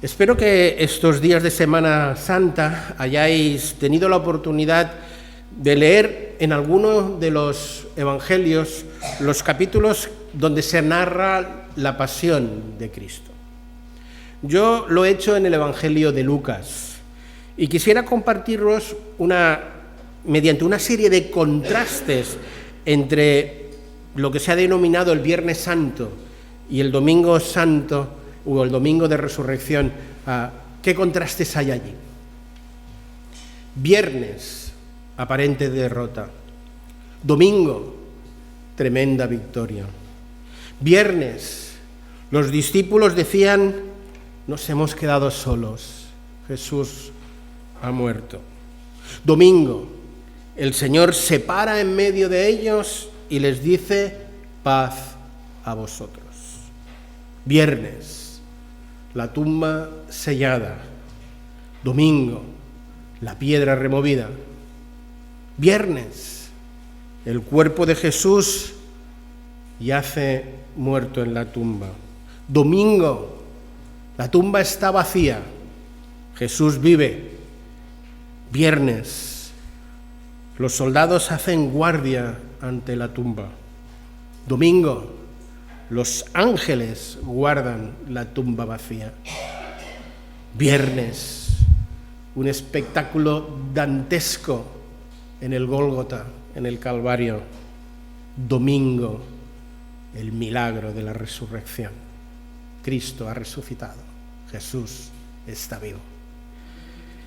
Espero que estos días de Semana Santa hayáis tenido la oportunidad de leer en alguno de los evangelios los capítulos donde se narra la pasión de Cristo. Yo lo he hecho en el Evangelio de Lucas y quisiera compartiros mediante una serie de contrastes entre lo que se ha denominado el Viernes Santo y el Domingo Santo o el Domingo de Resurrección. ¿Qué contrastes hay allí? Viernes, aparente derrota. Domingo, tremenda victoria. Viernes, los discípulos decían: nos hemos quedado solos, Jesús ha muerto. Domingo, el Señor se para en medio de ellos y les dice: paz a vosotros. Viernes, la tumba sellada. Domingo, la piedra removida. Viernes, el cuerpo de Jesús yace muerto en la tumba. Domingo, la tumba está vacía, Jesús vive. Viernes, los soldados hacen guardia ante la tumba. Domingo, los ángeles guardan la tumba vacía. Viernes, un espectáculo dantesco en el Gólgota, en el Calvario. Domingo, el milagro de la resurrección. Cristo ha resucitado, Jesús está vivo.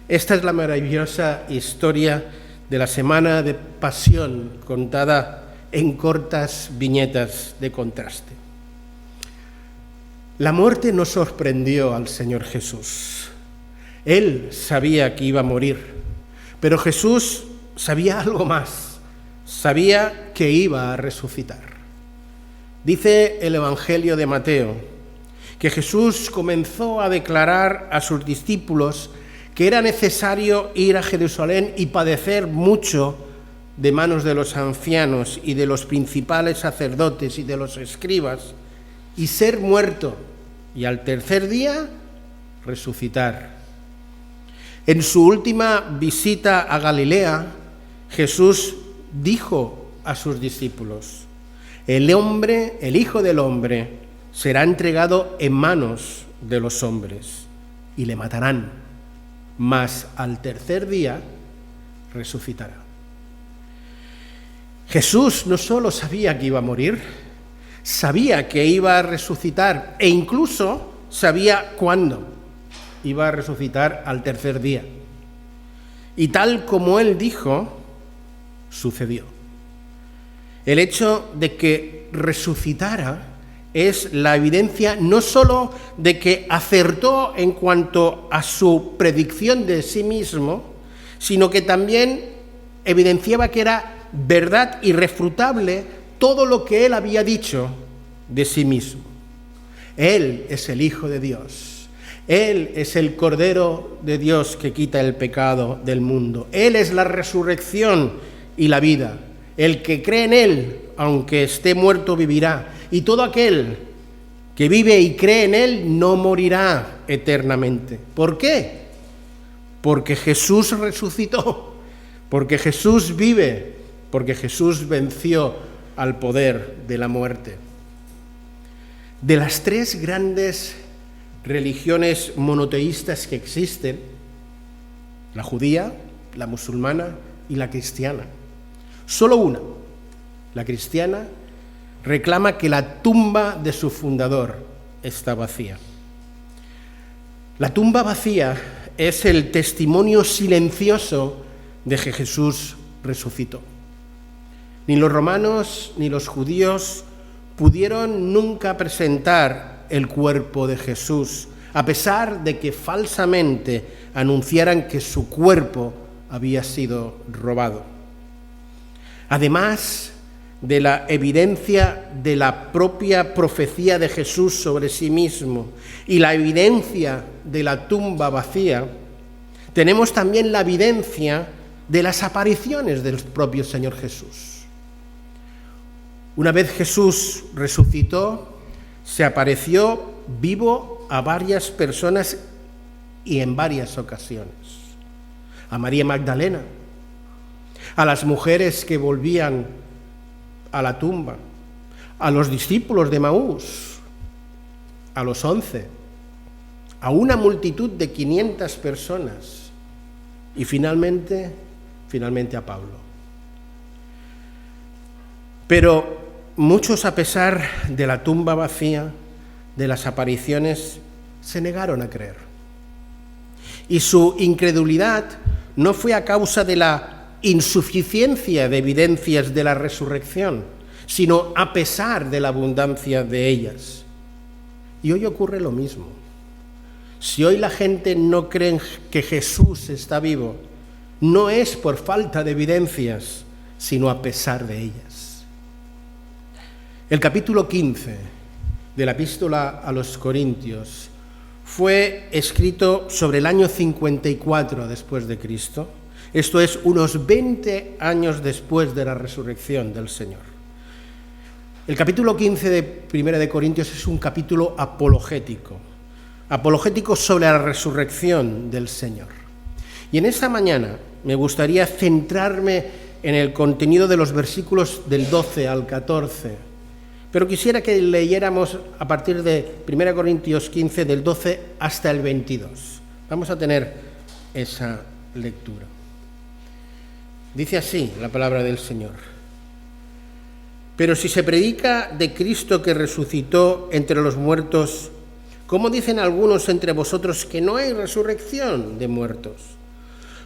Esta es la maravillosa historia de la Semana de Pasión, contada en cortas viñetas de contraste. La muerte no sorprendió al Señor Jesús. Él sabía que iba a morir, pero Jesús sabía algo más. Sabía que iba a resucitar. Dice el Evangelio de Mateo que Jesús comenzó a declarar a sus discípulos que era necesario ir a Jerusalén y padecer mucho de manos de los ancianos y de los principales sacerdotes y de los escribas, y ser muerto, y al tercer día resucitar. En su última visita a Galilea, Jesús dijo a sus discípulos: el Hijo del Hombre, será entregado en manos de los hombres y le matarán, mas al tercer día resucitará. Jesús no solo sabía que iba a morir, sabía que iba a resucitar e incluso sabía cuándo iba a resucitar al tercer día. Y tal como él dijo, sucedió. El hecho de que resucitara es la evidencia no solo de que acertó en cuanto a su predicción de sí mismo, sino que también evidenciaba que era verdad irrefutable todo lo que él había dicho de sí mismo. Él es el Hijo de Dios. Él es el Cordero de Dios que quita el pecado del mundo. Él es la resurrección y la vida. El que cree en él, aunque esté muerto, vivirá. Y todo aquel que vive y cree en él no morirá eternamente. ¿Por qué? Porque Jesús resucitó, porque Jesús vive, porque Jesús venció al poder de la muerte. De las tres grandes religiones monoteístas que existen, la judía, la musulmana y la cristiana, solo una, la cristiana, reclama que la tumba de su fundador está vacía. La tumba vacía es el testimonio silencioso de que Jesús resucitó. Ni los romanos ni los judíos pudieron nunca presentar el cuerpo de Jesús, a pesar de que falsamente anunciaran que su cuerpo había sido robado. Además de la evidencia de la propia profecía de Jesús sobre sí mismo y la evidencia de la tumba vacía, tenemos también la evidencia de las apariciones del propio Señor Jesús. Una vez Jesús resucitó, se apareció vivo a varias personas y en varias ocasiones. A María Magdalena, a las mujeres que volvían a la tumba, a los discípulos de Maús, a los 11, a una multitud de 500 personas y finalmente a Pablo. Pero muchos, a pesar de la tumba vacía, de las apariciones, se negaron a creer. Y su incredulidad no fue a causa de la insuficiencia de evidencias de la resurrección, sino a pesar de la abundancia de ellas. Y hoy ocurre lo mismo. Si hoy la gente no cree que Jesús está vivo, no es por falta de evidencias, sino a pesar de ellas. El capítulo 15 de la Epístola a los Corintios fue escrito sobre el año 54 después de Cristo. Esto es unos 20 años después de la resurrección del Señor. El capítulo 15 de Primera de Corintios es un capítulo apologético sobre la resurrección del Señor. Y en esta mañana me gustaría centrarme en el contenido de los versículos del 12 al 14, pero quisiera que leyéramos a partir de 1 Corintios 15, del 12 hasta el 22. Vamos a tener esa lectura. Dice así la palabra del Señor: pero si se predica de Cristo que resucitó entre los muertos, ¿cómo dicen algunos entre vosotros que no hay resurrección de muertos?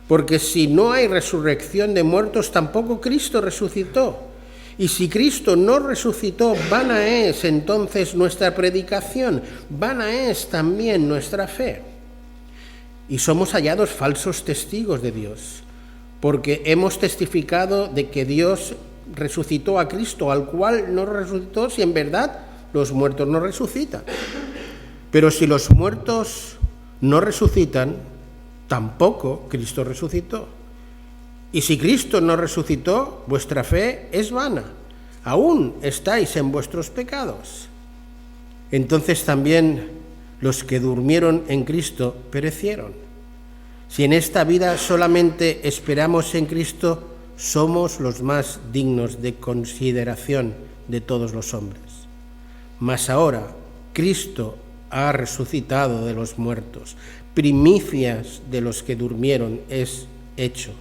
Porque si no hay resurrección de muertos, tampoco Cristo resucitó. Y si Cristo no resucitó, vana es entonces nuestra predicación, vana es también nuestra fe. Y somos hallados falsos testigos de Dios, porque hemos testificado de que Dios resucitó a Cristo, al cual no resucitó, si en verdad los muertos no resucitan. Pero si los muertos no resucitan, tampoco Cristo resucitó. Y si Cristo no resucitó, vuestra fe es vana. Aún estáis en vuestros pecados. Entonces también los que durmieron en Cristo perecieron. Si en esta vida solamente esperamos en Cristo, somos los más dignos de consideración de todos los hombres. Mas ahora Cristo ha resucitado de los muertos, primicias de los que durmieron es hecho.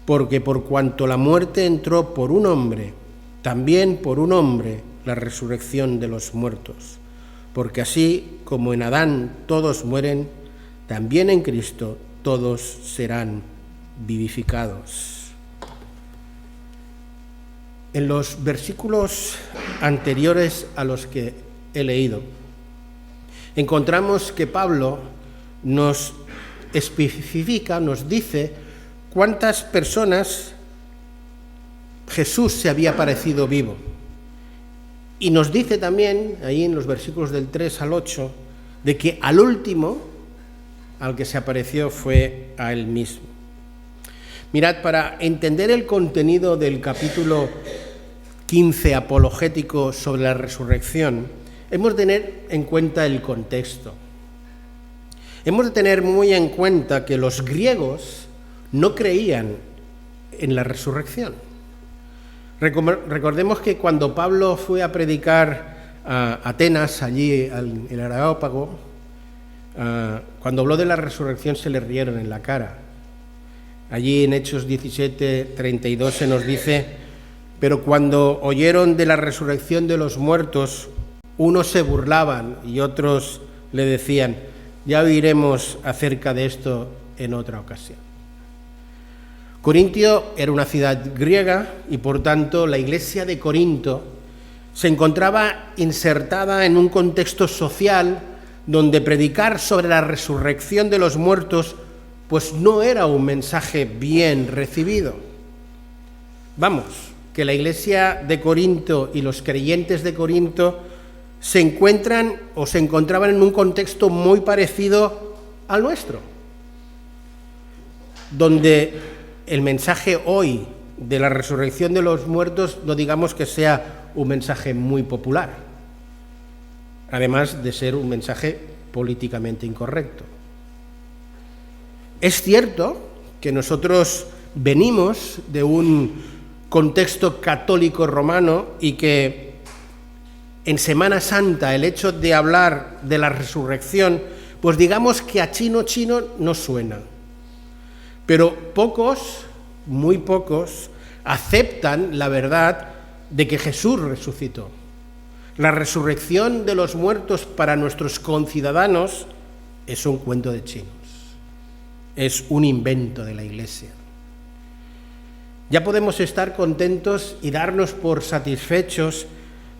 Porque por cuanto la muerte entró por un hombre, también por un hombre la resurrección de los muertos. Porque así como en Adán todos mueren, también en Cristo todos serán vivificados. En los versículos anteriores a los que he leído, encontramos que Pablo nos especifica, nos dice cuántas personas Jesús se había aparecido vivo. Y nos dice también, ahí en los versículos del 3 al 8, de que al último al que se apareció fue a él mismo. Mirad, para entender el contenido del capítulo 15 apologético sobre la resurrección, hemos de tener en cuenta el contexto. Hemos de tener muy en cuenta que los griegos no creían en la resurrección. Recordemos que cuando Pablo fue a predicar a Atenas, allí en el Areópago, cuando habló de la resurrección se le rieron en la cara. Allí en Hechos 17:32 se nos dice: pero cuando oyeron de la resurrección de los muertos, unos se burlaban y otros le decían: ya oiremos acerca de esto en otra ocasión. Corintio era una ciudad griega y por tanto la iglesia de Corinto se encontraba insertada en un contexto social donde predicar sobre la resurrección de los muertos pues no era un mensaje bien recibido. Vamos, que la iglesia de Corinto y los creyentes de Corinto se encontraban en un contexto muy parecido al nuestro, donde el mensaje hoy de la resurrección de los muertos no digamos que sea un mensaje muy popular, además de ser un mensaje políticamente incorrecto. Es cierto que nosotros venimos de un contexto católico romano y que en Semana Santa el hecho de hablar de la resurrección, pues digamos que a chino no suena. Pero pocos, muy pocos, aceptan la verdad de que Jesús resucitó. La resurrección de los muertos para nuestros conciudadanos es un cuento de chinos, es un invento de la Iglesia. Ya podemos estar contentos y darnos por satisfechos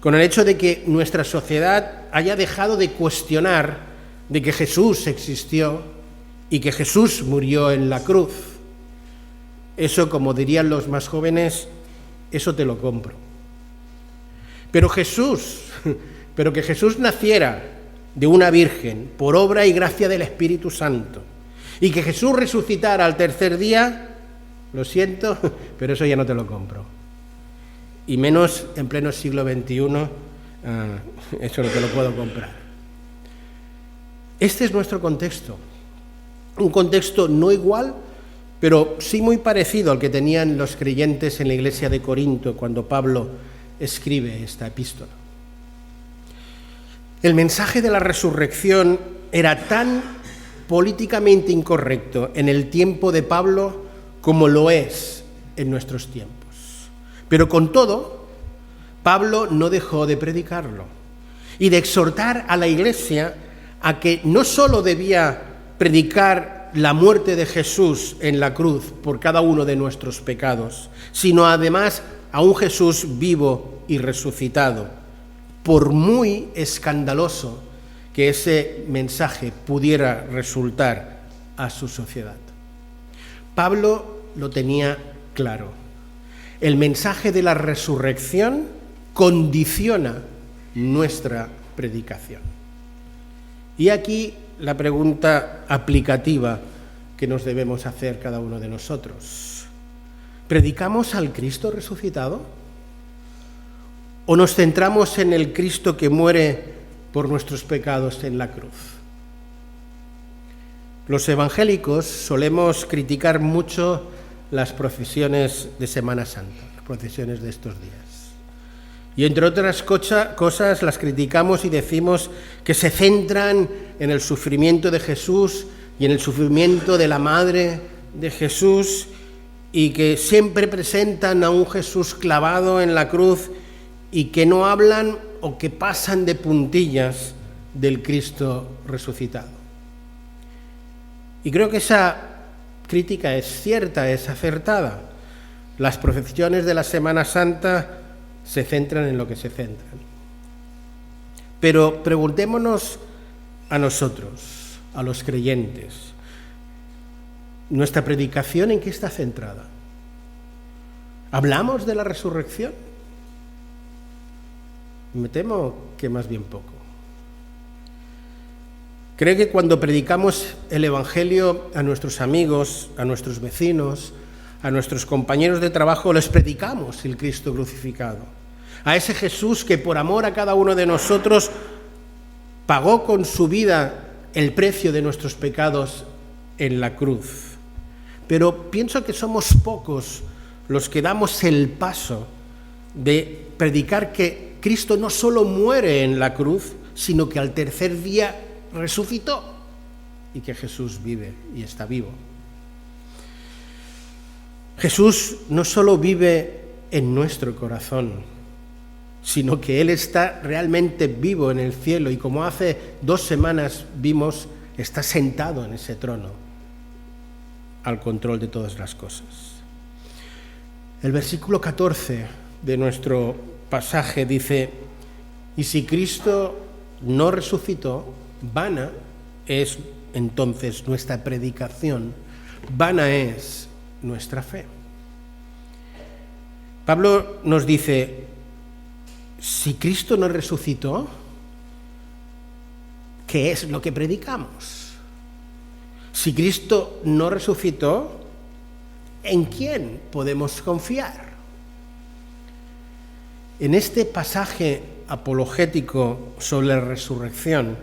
con el hecho de que nuestra sociedad haya dejado de cuestionar de que Jesús existió y que Jesús murió en la cruz. Eso, como dirían los más jóvenes, eso te lo compro. Pero que Jesús naciera de una virgen por obra y gracia del Espíritu Santo y que Jesús resucitara al tercer día, lo siento, pero eso ya no te lo compro. Y menos en pleno siglo XXI, eso no te lo puedo comprar. Este es nuestro contexto, un contexto no igual, pero sí muy parecido al que tenían los creyentes en la iglesia de Corinto cuando Pablo escribe esta epístola. El mensaje de la resurrección era tan políticamente incorrecto en el tiempo de Pablo como lo es en nuestros tiempos. Pero con todo, Pablo no dejó de predicarlo y de exhortar a la iglesia a que no solo debía predicar la muerte de Jesús en la cruz por cada uno de nuestros pecados, sino además a un Jesús vivo y resucitado, por muy escandaloso que ese mensaje pudiera resultar a su sociedad. Pablo lo tenía claro. El mensaje de la resurrección condiciona nuestra predicación. Y aquí la pregunta aplicativa que nos debemos hacer cada uno de nosotros. ¿Predicamos al Cristo resucitado? ¿O nos centramos en el Cristo que muere por nuestros pecados en la cruz? Los evangélicos solemos criticar mucho las procesiones de Semana Santa, las procesiones de estos días. Y entre otras cosas las criticamos y decimos que se centran en el sufrimiento de Jesús y en el sufrimiento de la madre de Jesús y que siempre presentan a un Jesús clavado en la cruz y que no hablan o que pasan de puntillas del Cristo resucitado. Y creo que esa crítica es cierta, es acertada. Las procesiones de la Semana Santa se centran en lo que se centran. Pero preguntémonos a nosotros, a los creyentes, ¿nuestra predicación en qué está centrada? ¿Hablamos de la resurrección? Me temo que más bien poco. Creo que cuando predicamos el Evangelio a nuestros amigos, a nuestros vecinos, a nuestros compañeros de trabajo, les predicamos el Cristo crucificado, a ese Jesús que por amor a cada uno de nosotros pagó con su vida el precio de nuestros pecados en la cruz. Pero pienso que somos pocos los que damos el paso de predicar que Cristo no solo muere en la cruz, sino que al tercer día resucitó y que Jesús vive y está vivo. Jesús no solo vive en nuestro corazón, sino que Él está realmente vivo en el cielo y como hace 2 semanas vimos, está sentado en ese trono al control de todas las cosas. El versículo 14 de nuestro pasaje dice: y si Cristo no resucitó, vana es entonces nuestra predicación, vana es nuestra fe. Pablo nos dice, si Cristo no resucitó, ¿qué es lo que predicamos? Si Cristo no resucitó, ¿en quién podemos confiar? En este pasaje apologético sobre la resurrección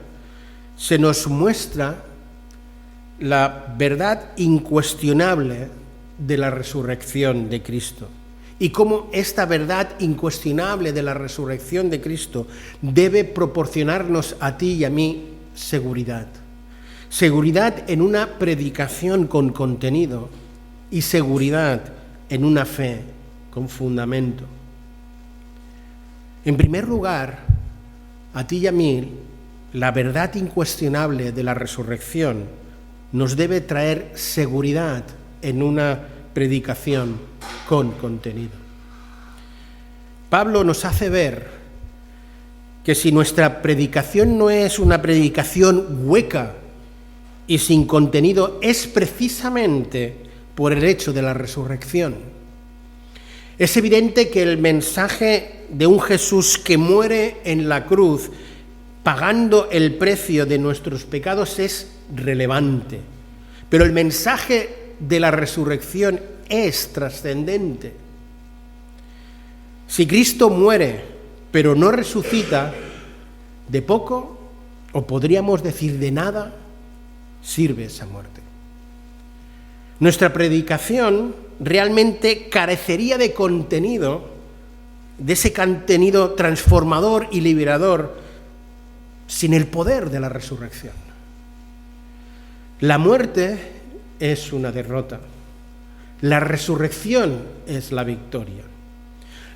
se nos muestra la verdad incuestionable de la resurrección de Cristo y cómo esta verdad incuestionable de la resurrección de Cristo debe proporcionarnos a ti y a mí seguridad. Seguridad en una predicación con contenido y seguridad en una fe con fundamento. En primer lugar, a ti y a mí, la verdad incuestionable de la resurrección nos debe traer seguridad en una predicación con contenido. Pablo nos hace ver que si nuestra predicación no es una predicación hueca y sin contenido, es precisamente por el hecho de la resurrección. Es evidente que el mensaje de un Jesús que muere en la cruz, pagando el precio de nuestros pecados, es relevante. Pero el mensaje de la resurrección es trascendente. Si Cristo muere, pero no resucita, de poco, o podríamos decir de nada, sirve esa muerte. Nuestra predicación realmente carecería de contenido, de ese contenido transformador y liberador, sin el poder de la resurrección. La muerte es una derrota. La resurrección es la victoria.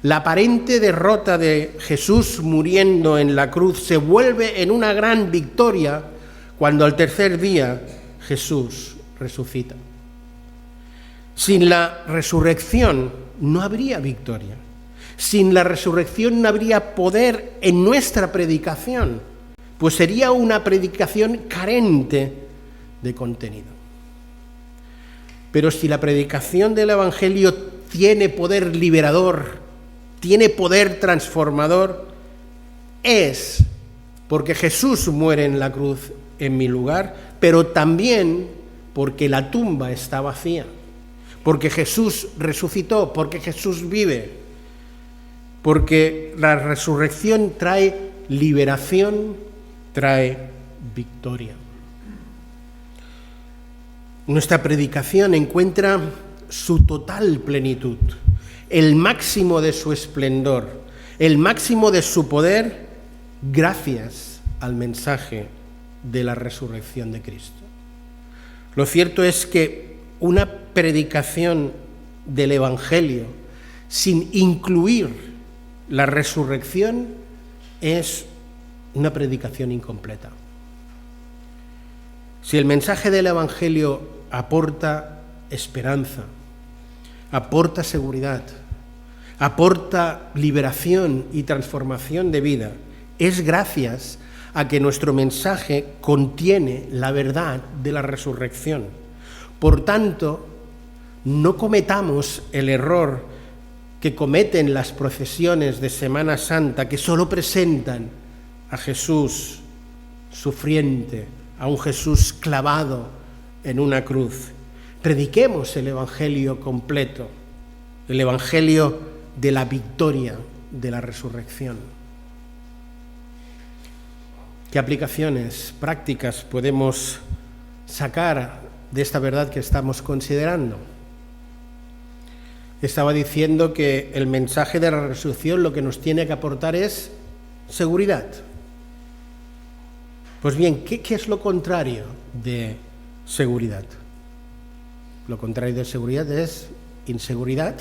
La aparente derrota de Jesús muriendo en la cruz se vuelve en una gran victoria cuando al tercer día Jesús resucita. Sin la resurrección no habría victoria. Sin la resurrección no habría poder en nuestra predicación, pues sería una predicación carente de contenido. Pero si la predicación del Evangelio tiene poder liberador, tiene poder transformador, es porque Jesús muere en la cruz en mi lugar, pero también porque la tumba está vacía, porque Jesús resucitó, porque Jesús vive, porque la resurrección trae liberación, trae victoria. Nuestra predicación encuentra su total plenitud, el máximo de su esplendor, el máximo de su poder, gracias al mensaje de la resurrección de Cristo. Lo cierto es que una predicación del Evangelio sin incluir la resurrección es una predicación incompleta. Si el mensaje del Evangelio aporta esperanza, aporta seguridad, aporta liberación y transformación de vida, es gracias a que nuestro mensaje contiene la verdad de la resurrección. Por tanto, no cometamos el error que cometen las procesiones de Semana Santa, que solo presentan a Jesús sufriente, a un Jesús clavado en una cruz. Prediquemos el Evangelio completo, el Evangelio de la victoria de la resurrección. ¿Qué aplicaciones prácticas podemos sacar de esta verdad que estamos considerando? Estaba diciendo que el mensaje de la resurrección lo que nos tiene que aportar es seguridad. Pues bien, ¿qué es lo contrario de seguridad? Lo contrario de seguridad es inseguridad,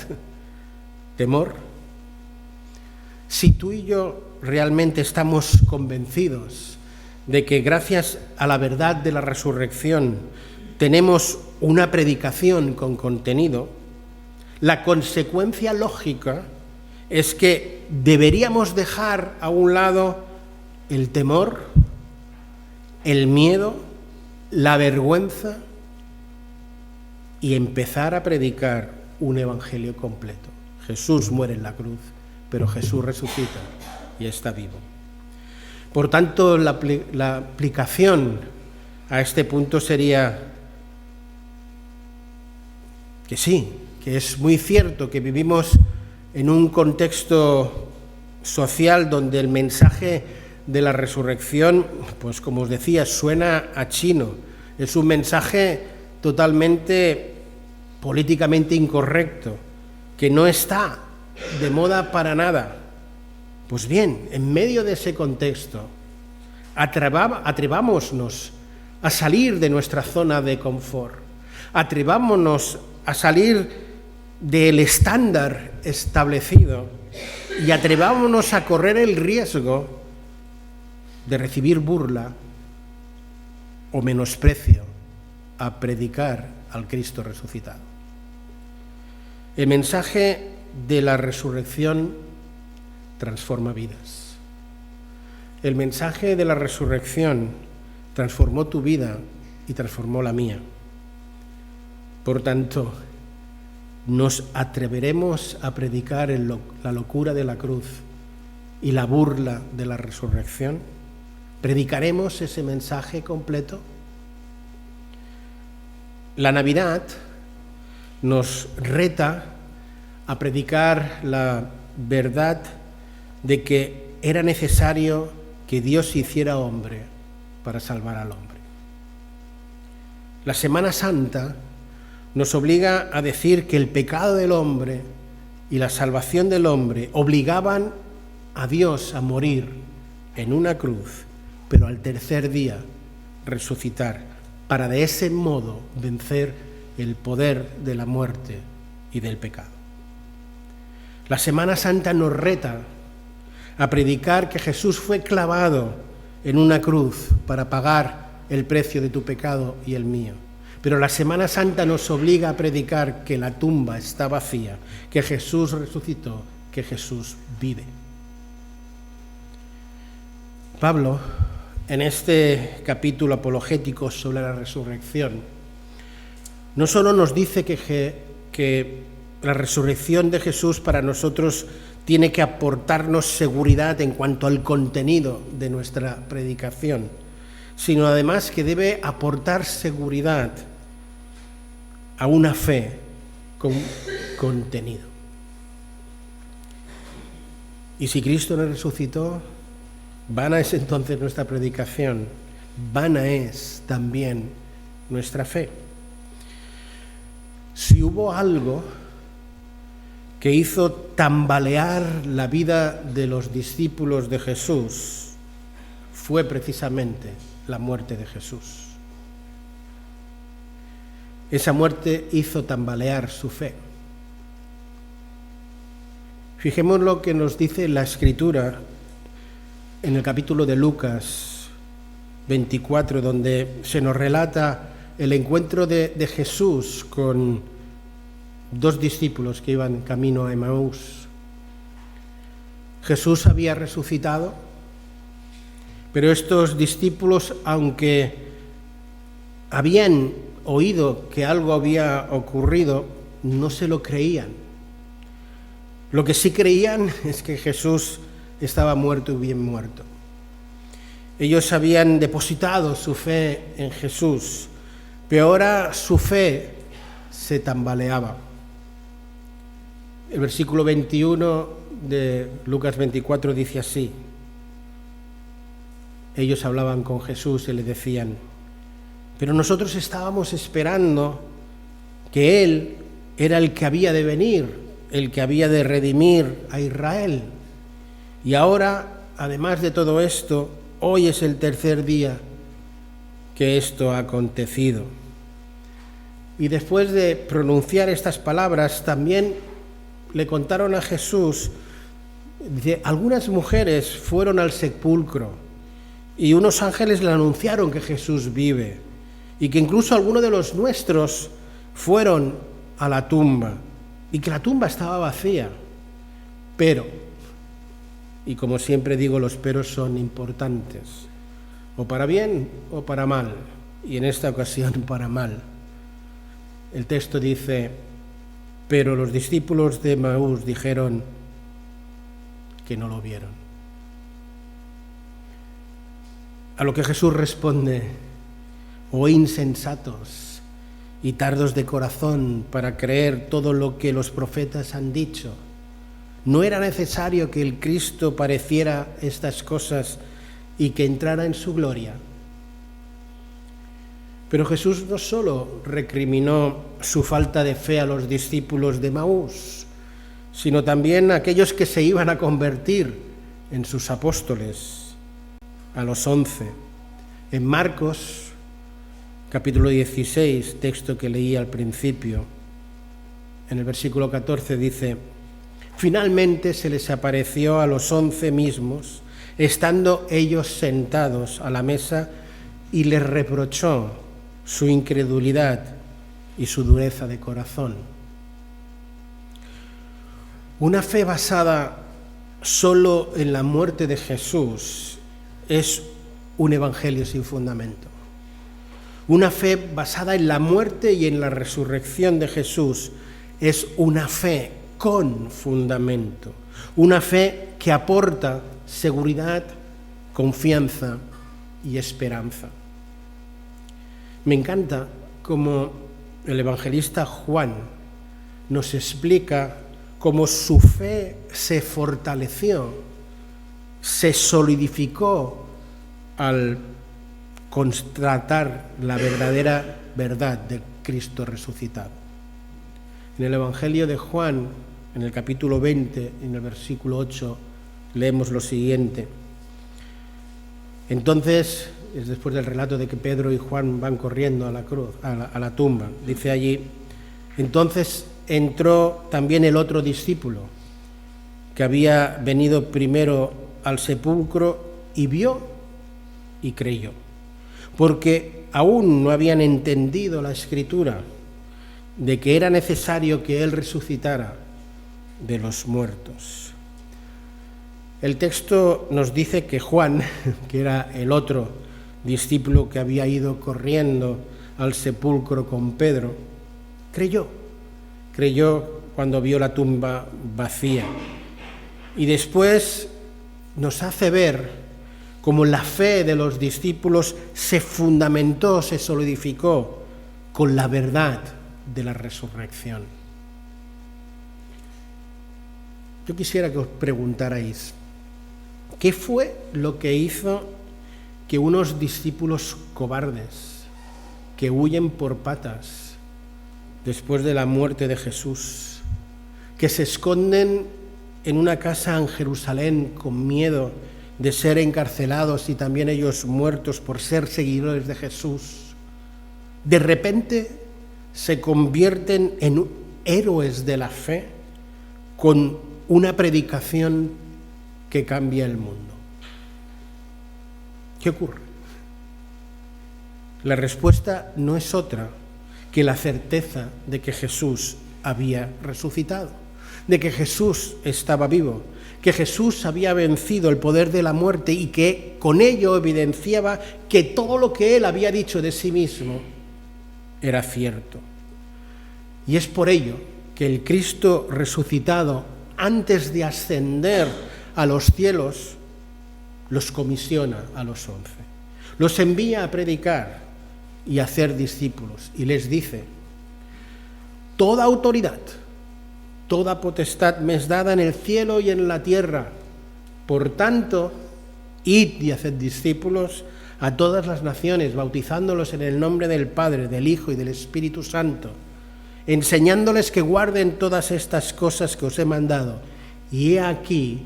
temor. Si tú y yo realmente estamos convencidos de que gracias a la verdad de la resurrección tenemos una predicación con contenido, la consecuencia lógica es que deberíamos dejar a un lado el temor, el miedo, la vergüenza y empezar a predicar un evangelio completo. Jesús muere en la cruz, pero Jesús resucita y está vivo. Por tanto, la aplicación a este punto sería que sí, que es muy cierto que vivimos en un contexto social donde el mensaje de la resurrección, pues como os decía, suena a chino, Es un mensaje totalmente políticamente incorrecto, que no está de moda para nada. Pues bien, en medio de ese contexto, atrevámonos a salir de nuestra zona de confort, atrevámonos a salir del estándar establecido y atrevámonos a correr el riesgo de recibir burla o menosprecio a predicar al Cristo resucitado. El mensaje de la resurrección transforma vidas. El mensaje de la resurrección transformó tu vida y transformó la mía. Por tanto, nos atreveremos a predicar la locura de la cruz y la burla de la resurrección. ¿Predicaremos ese mensaje completo? La Navidad nos reta a predicar la verdad de que era necesario que Dios se hiciera hombre para salvar al hombre. La Semana Santa nos obliga a decir que el pecado del hombre y la salvación del hombre obligaban a Dios a morir en una cruz, pero al tercer día resucitar, para de ese modo vencer el poder de la muerte y del pecado. La Semana Santa nos reta a predicar que Jesús fue clavado en una cruz para pagar el precio de tu pecado y el mío. Pero la Semana Santa nos obliga a predicar que la tumba está vacía, que Jesús resucitó, que Jesús vive. Pablo, en este capítulo apologético sobre la resurrección, no solo nos dice que la resurrección de Jesús para nosotros tiene que aportarnos seguridad en cuanto al contenido de nuestra predicación, sino además que debe aportar seguridad a una fe con contenido. Y si Cristo no resucitó, vana es entonces nuestra predicación, vana es también nuestra fe. Si hubo algo que hizo tambalear la vida de los discípulos de Jesús, fue precisamente la muerte de Jesús. Esa muerte hizo tambalear su fe. Fijemos lo que nos dice la Escritura en el capítulo de Lucas 24, donde se nos relata el encuentro de Jesús con dos discípulos que iban camino a Emaús. Jesús había resucitado, pero estos discípulos, aunque habían oído que algo había ocurrido, no se lo creían. Lo que sí creían es que Jesús estaba muerto y bien muerto. Ellos habían depositado su fe en Jesús, pero ahora su fe se tambaleaba. El versículo 21 de Lucas 24 dice así: ellos hablaban con Jesús y le decían: pero nosotros estábamos esperando que Él era el que había de venir, el que había de redimir a Israel. Y ahora, además de todo esto, hoy es el tercer día que esto ha acontecido. Y después de pronunciar estas palabras, también le contaron a Jesús, dice, algunas mujeres fueron al sepulcro y unos ángeles le anunciaron que Jesús vive y que incluso algunos de los nuestros fueron a la tumba y que la tumba estaba vacía. Pero, y como siempre digo, los peros son importantes, o para bien o para mal, y en esta ocasión para mal. El texto dice: pero los discípulos de Emaús dijeron que no lo vieron. A lo que Jesús responde: oh insensatos y tardos de corazón para creer todo lo que los profetas han dicho. ¿No era necesario que el Cristo padeciera estas cosas y que entrara en su gloria? Pero Jesús no solo recriminó su falta de fe a los discípulos de Maús, sino también a aquellos que se iban a convertir en sus apóstoles, a los 11. En Marcos, capítulo 16, texto que leí al principio, en el versículo 14 dice: finalmente se les apareció a los 11 mismos, estando ellos sentados a la mesa, y les reprochó su incredulidad y su dureza de corazón. Una fe basada solo en la muerte de Jesús es un evangelio sin fundamento. Una fe basada en la muerte y en la resurrección de Jesús es una fe con fundamento, una fe que aporta seguridad, confianza y esperanza. Me encanta cómo el evangelista Juan nos explica cómo su fe se fortaleció, se solidificó al constatar la verdadera verdad de Cristo resucitado. En el Evangelio de Juan, en el capítulo 20, en el versículo 8, leemos lo siguiente. Entonces, es después del relato de que Pedro y Juan van corriendo a la cruz, a la tumba, dice allí: entonces entró también el otro discípulo, que había venido primero al sepulcro, y vio y creyó, porque aún no habían entendido la Escritura de que era necesario que Él resucitara de los muertos. El texto nos dice que Juan, que era el otro discípulo que había ido corriendo al sepulcro con Pedro, creyó cuando vio la tumba vacía. Y después nos hace ver cómo la fe de los discípulos se fundamentó, se solidificó con la verdad de la resurrección. Yo quisiera que os preguntarais, ¿qué fue lo que hizo que unos discípulos cobardes, que huyen por patas después de la muerte de Jesús, que se esconden en una casa en Jerusalén con miedo de ser encarcelados y también ellos muertos por ser seguidores de Jesús, de repente se convierten en héroes de la fe con una predicación que cambia el mundo? ¿Qué ocurre? La respuesta no es otra que la certeza de que Jesús había resucitado, de que Jesús estaba vivo, que Jesús había vencido el poder de la muerte y que con ello evidenciaba que todo lo que Él había dicho de sí mismo era cierto. Y es por ello que el Cristo resucitado, antes de ascender a los cielos, los comisiona a los 11. Los envía a predicar y a hacer discípulos. Y les dice: toda autoridad, toda potestad me es dada en el cielo y en la tierra. Por tanto, id y haced discípulos a todas las naciones, bautizándolos en el nombre del Padre, del Hijo y del Espíritu Santo, enseñándoles que guarden todas estas cosas que os he mandado. Y he aquí,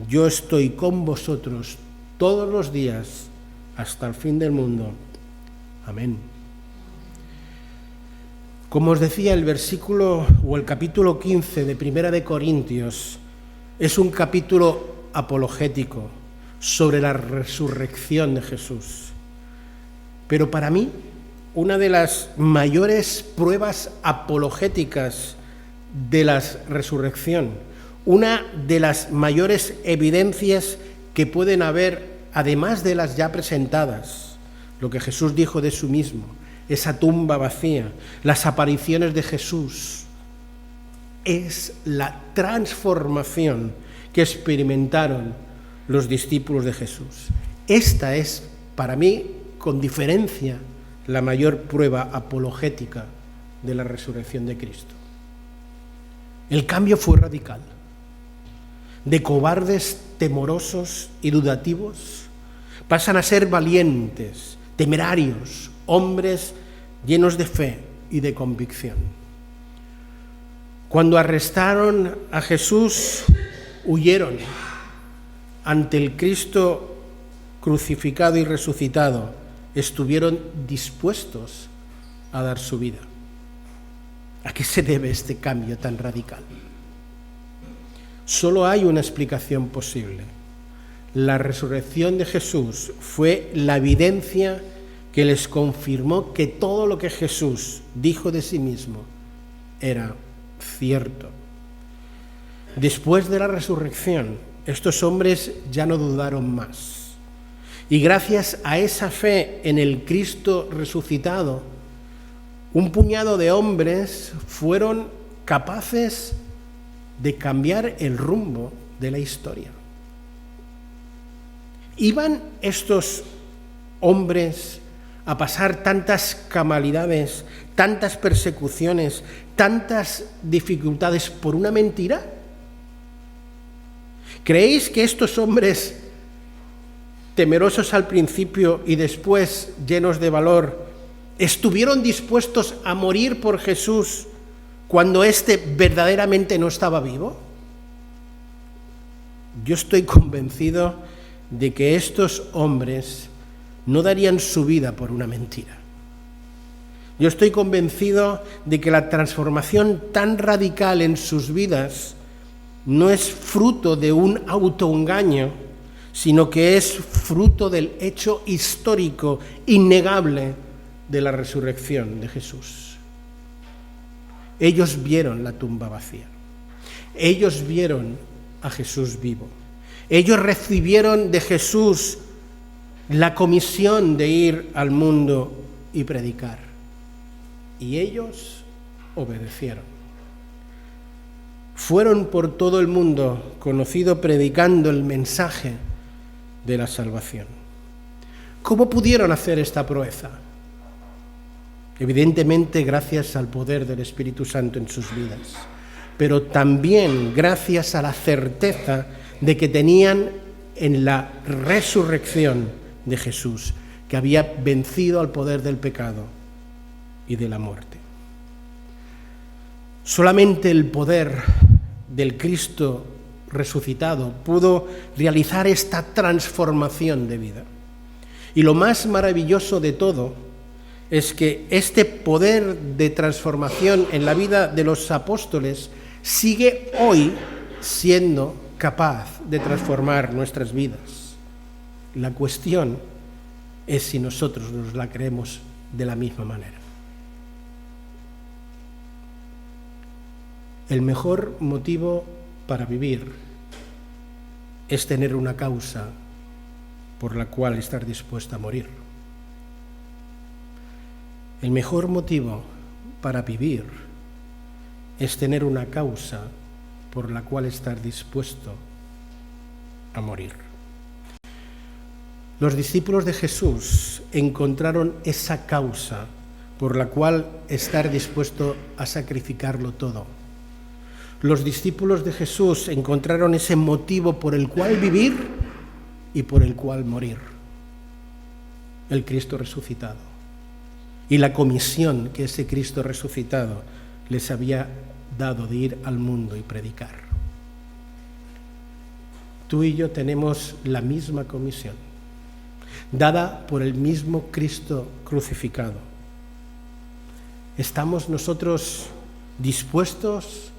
yo estoy con vosotros todos los días hasta el fin del mundo. Amén. Como os decía, el versículo o el capítulo 15 de Primera de Corintios es un capítulo apologético sobre la resurrección de Jesús. Pero para mí, una de las mayores pruebas apologéticas de la resurrección, una de las mayores evidencias que pueden haber, además de las ya presentadas, lo que Jesús dijo de sí mismo, esa tumba vacía, las apariciones de Jesús, es la transformación que experimentaron los discípulos de Jesús. Esta es, para mí, con diferencia, la mayor prueba apologética de la resurrección de Cristo. El cambio fue radical. De cobardes, temorosos y dudativos, pasan a ser valientes, temerarios, hombres llenos de fe y de convicción. Cuando arrestaron a Jesús, huyeron ante el Cristo crucificado y resucitado, estuvieron dispuestos a dar su vida. ¿A qué se debe este cambio tan radical? Solo hay una explicación posible. La resurrección de Jesús fue la evidencia que les confirmó que todo lo que Jesús dijo de sí mismo era cierto. Después de la resurrección, estos hombres ya no dudaron más. Y gracias a esa fe en el Cristo resucitado, un puñado de hombres fueron capaces de cambiar el rumbo de la historia. ¿Iban estos hombres a pasar tantas calamidades, tantas persecuciones, tantas dificultades por una mentira? ¿Creéis que estos hombres, temerosos al principio y después llenos de valor, estuvieron dispuestos a morir por Jesús cuando éste verdaderamente no estaba vivo? Yo estoy convencido de que estos hombres no darían su vida por una mentira. Yo estoy convencido de que la transformación tan radical en sus vidas no es fruto de un autoengaño, sino que es fruto del hecho histórico innegable de la resurrección de Jesús. Ellos vieron la tumba vacía. Ellos vieron a Jesús vivo. Ellos recibieron de Jesús la comisión de ir al mundo y predicar. Y ellos obedecieron. Fueron por todo el mundo conocido predicando el mensaje de la salvación. ¿Cómo pudieron hacer esta proeza? Evidentemente gracias al poder del Espíritu Santo en sus vidas, pero también gracias a la certeza de que tenían en la resurrección de Jesús, que había vencido al poder del pecado y de la muerte. Solamente el poder del Cristo resucitado pudo realizar esta transformación de vida. Y lo más maravilloso de todo es que este poder de transformación en la vida de los apóstoles sigue hoy siendo capaz de transformar nuestras vidas. La cuestión es si nosotros nos la creemos de la misma manera. El mejor motivo para vivir es tener una causa por la cual estar dispuesto a morir. El mejor motivo para vivir es tener una causa por la cual estar dispuesto a morir. Los discípulos de Jesús encontraron esa causa por la cual estar dispuesto a sacrificarlo todo. Los discípulos de Jesús encontraron ese motivo por el cual vivir y por el cual morir. El Cristo resucitado. Y la comisión que ese Cristo resucitado les había dado de ir al mundo y predicar. Tú y yo tenemos la misma comisión, dada por el mismo Cristo crucificado. ¿Estamos nosotros dispuestos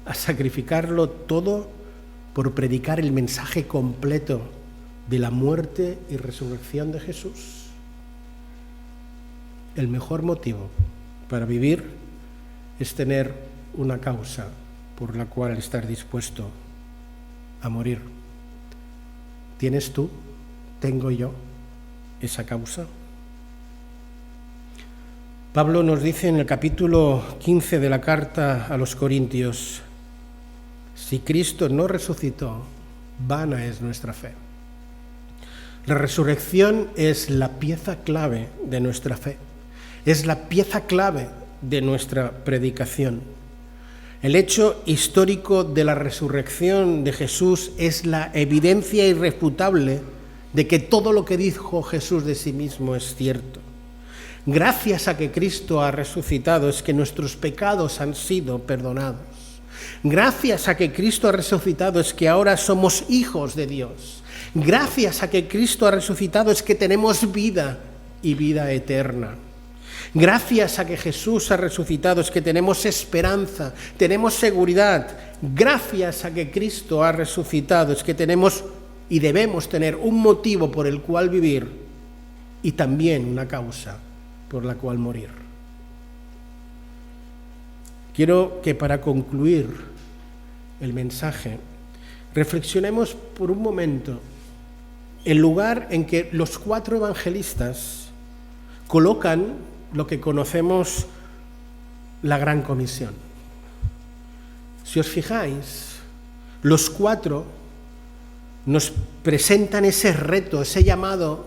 a sacrificarlo todo por predicar el mensaje completo de la muerte y resurrección de Jesús? El mejor motivo para vivir es tener una causa por la cual estar dispuesto a morir. ¿Tienes tú? ¿Tengo yo esa causa? Pablo nos dice en el capítulo 15 de la carta a los Corintios: si Cristo no resucitó, vana es nuestra fe. La resurrección es la pieza clave de nuestra fe, es la pieza clave de nuestra predicación. El hecho histórico de la resurrección de Jesús es la evidencia irrefutable de que todo lo que dijo Jesús de sí mismo es cierto. Gracias a que Cristo ha resucitado es que nuestros pecados han sido perdonados. Gracias a que Cristo ha resucitado es que ahora somos hijos de Dios. Gracias a que Cristo ha resucitado es que tenemos vida y vida eterna. Gracias a que Jesús ha resucitado es que tenemos esperanza, tenemos seguridad. Gracias a que Cristo ha resucitado es que tenemos y debemos tener un motivo por el cual vivir y también una causa por la cual morir. Quiero que para concluir el mensaje reflexionemos por un momento el lugar en que los 4 evangelistas colocan lo que conocemos la Gran Comisión. Si os fijáis, los 4 nos presentan ese reto, ese llamado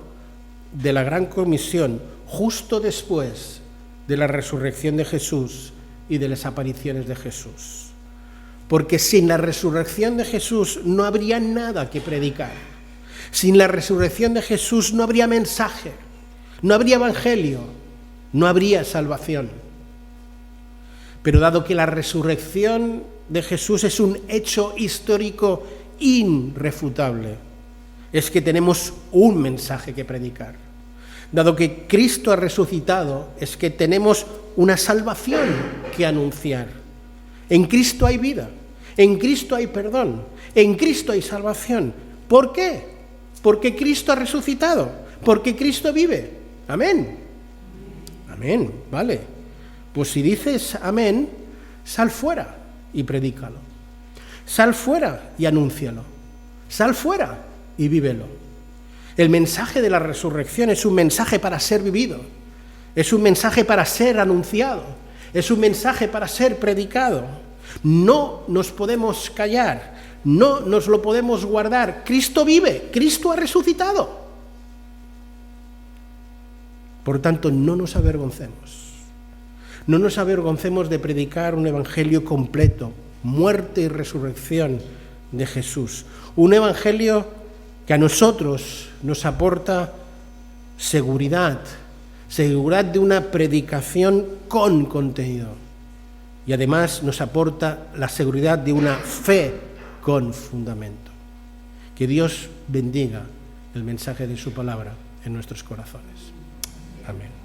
de la Gran Comisión justo después de la resurrección de Jesús y de las apariciones de Jesús. Porque sin la resurrección de Jesús no habría nada que predicar. Sin la resurrección de Jesús no habría mensaje, no habría evangelio, no habría salvación. Pero dado que la resurrección de Jesús es un hecho histórico irrefutable, es que tenemos un mensaje que predicar. Dado que Cristo ha resucitado, es que tenemos una salvación que anunciar. En Cristo hay vida, en Cristo hay perdón, en Cristo hay salvación. ¿Por qué? Porque Cristo ha resucitado, porque Cristo vive. Amén. Amén, vale. Pues si dices amén, sal fuera y predícalo. Sal fuera y anúncialo. Sal fuera y vívelo. El mensaje de la resurrección es un mensaje para ser vivido. Es un mensaje para ser anunciado. Es un mensaje para ser predicado. No nos podemos callar. No nos lo podemos guardar. Cristo vive. Cristo ha resucitado. Por tanto, no nos avergoncemos. No nos avergoncemos de predicar un evangelio completo, muerte y resurrección de Jesús. Un evangelio que a nosotros nos aporta seguridad de una predicación con contenido. Y además nos aporta la seguridad de una fe con fundamento. Que Dios bendiga el mensaje de su palabra en nuestros corazones. Amén.